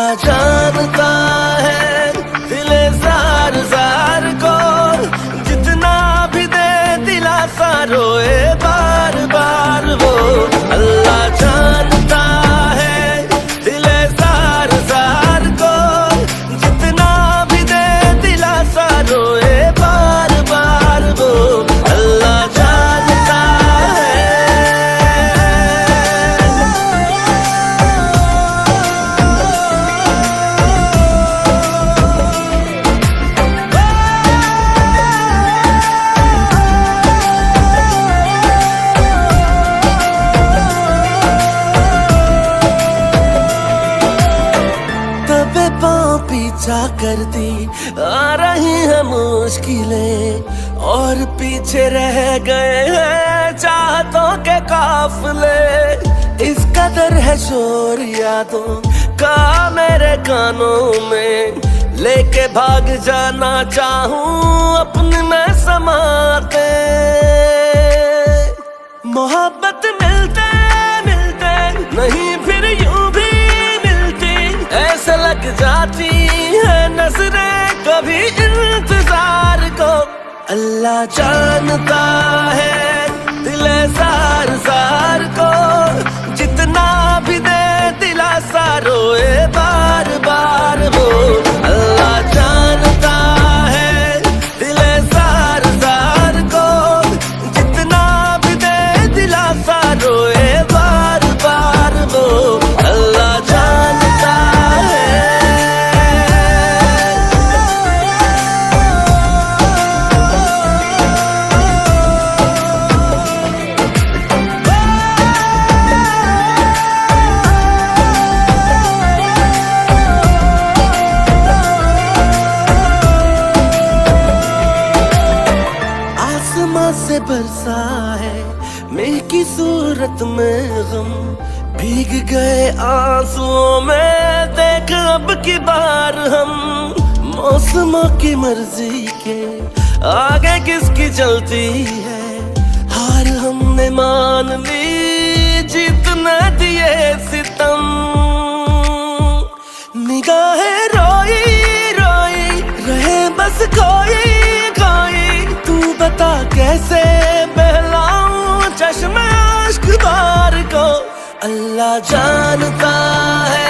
अल्लाह जानता है दिले ज़ार ज़ार को, जितना भी दे दिलासा रोए बार बार वो। अल्लाह जानता है दिले ज़ार ज़ार को, जितना भी दे दिलासा रोए बार बार वो। अल्लाह जानता है। तबे पाँव पीछा करती आ रही है मुश्किलें, और पीछे रह गए हैं चाहतों के काफिले। इस कदर है शोर यादों का मेरे कानों में, लेके भाग जाना चाहूं अपने में समाते। मोहब्बत मिलते मिलते नहीं फिर यूं भी मिलती, ऐसे लग जाती है नजरें कभी इंतजार को। अल्लाह जानता है दिले ज़ार ज़ार को, जितना भी दे दिलासा रोए बार बार वो। अल्लाह जानता है दिले ज़ार ज़ार को, जितना भी दे दिलासा रोए बार बार वो। अल्लाह जानता है। आसमां से बरसा है मेघ की सूरत में गम, भीग गए आंसुओं में देख अब की बार हम। मौसमों की मर्जी के आगे किसकी चलती है, हार हमने मान ली जीत न दिए सितम। निगाहें रोई रोई रहे बस कोई कोई, तू बता कैसे बहलाऊं चश्मे अश्क बार को। अल्लाह जानता है